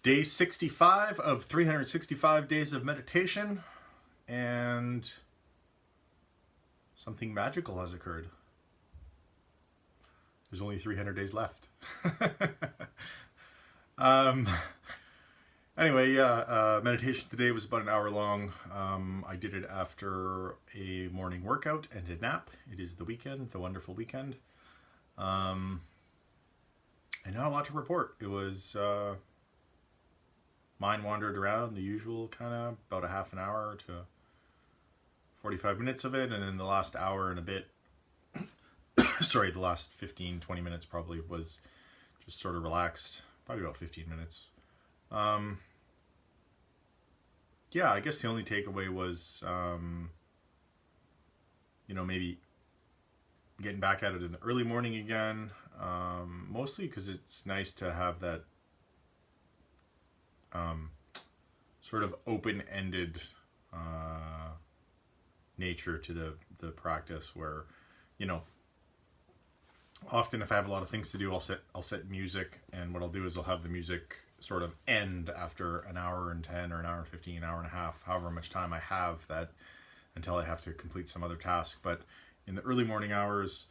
Day 65 of 365 days of meditation, and something magical has occurred. There's only 300 days left. Anyway, meditation today was about an hour long. I did it after a morning workout and a nap. It is the weekend, the wonderful weekend. And not a lot to report. It was... Mind wandered around the usual kind of, about a half an hour to 45 minutes of it, and then the last hour and a bit, sorry, the last 15-20 minutes probably was just sort of relaxed, probably about 15 minutes. Yeah, I guess the only takeaway was, maybe getting back at it in the early morning again, mostly because it's nice to have that sort of open-ended nature to the practice, where, often if I have a lot of things to do, I'll set music, and what I'll do is I'll have the music sort of end after an hour and 10 or an hour and 15, an hour and a half, however much time I have that until I have to complete some other task. But in the early morning hours,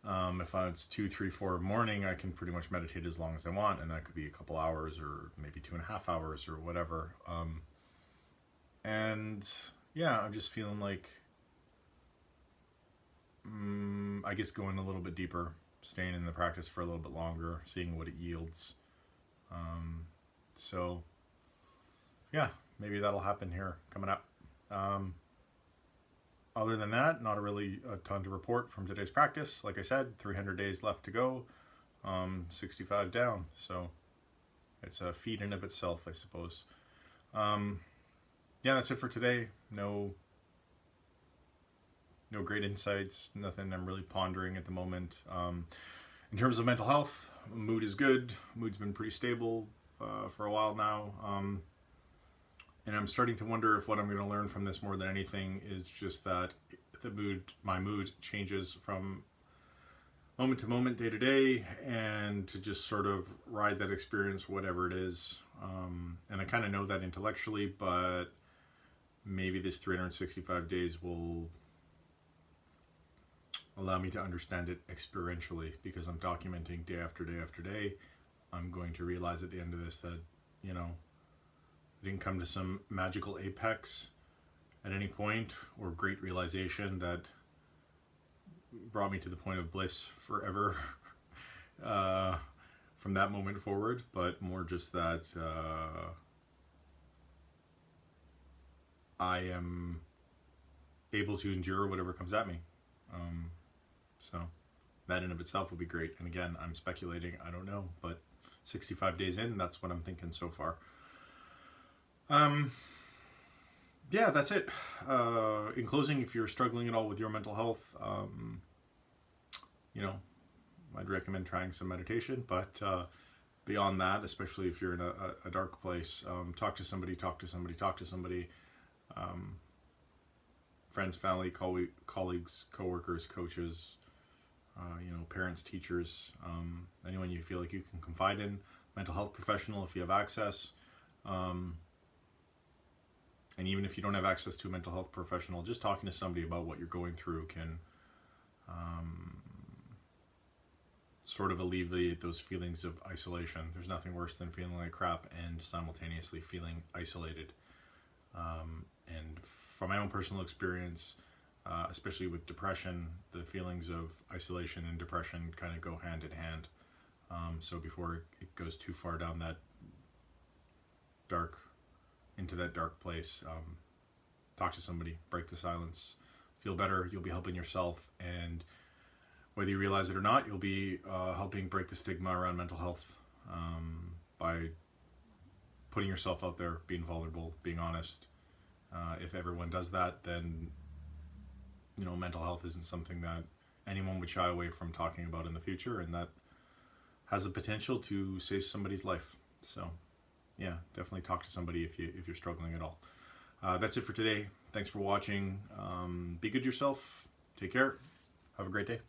if it's 2, 3, 4 morning, I can pretty much meditate as long as I want, and that could be a couple hours or maybe 2.5 hours or whatever. And yeah, I'm just feeling like, I guess going a little bit deeper, staying in the practice for a little bit longer, seeing what it yields. So yeah, maybe that'll happen here coming up. Other than that, not really a ton to report from today's practice. Like I said, 300 days left to go, 65 down. So it's a feat in of itself, I suppose. Yeah, that's it for today. No great insights, nothing I'm really pondering at the moment. In terms of mental health, mood is good. Mood's been pretty stable for a while now. And I'm starting to wonder if what I'm going to learn from this more than anything is just that my mood changes from moment to moment, day to day, and to just sort of ride that experience, whatever it is. And I kind of know that intellectually, but maybe this 365 days will allow me to understand it experientially, because I'm documenting day after day after day. I'm going to realize at the end of this that, I didn't come to some magical apex at any point or great realization that brought me to the point of bliss forever from that moment forward, but more just that I am able to endure whatever comes at me. So that in of itself will be great. And again, I'm speculating, I don't know, but 65 days in, that's what I'm thinking so far. Yeah, that's it. In closing, if you're struggling at all with your mental health, I'd recommend trying some meditation, but beyond that, especially if you're in a dark place, talk to somebody, friends, family, colleagues, coworkers, coaches, parents, teachers, anyone you feel like you can confide in, mental health professional if you have access. And even if you don't have access to a mental health professional, just talking to somebody about what you're going through can sort of alleviate those feelings of isolation. There's nothing worse than feeling like crap and simultaneously feeling isolated. And from my own personal experience, especially with depression, the feelings of isolation and depression kind of go hand in hand. So before it goes too far down that into that dark place, talk to somebody, break the silence, feel better. You'll be helping yourself, and whether you realize it or not, you'll be helping break the stigma around mental health by putting yourself out there, being vulnerable, being honest. If everyone does that, then mental health isn't something that anyone would shy away from talking about in the future, and that has the potential to save somebody's life. So yeah, definitely talk to somebody if you're struggling at all. That's it for today. Thanks for watching. Be good to yourself. Take care. Have a great day.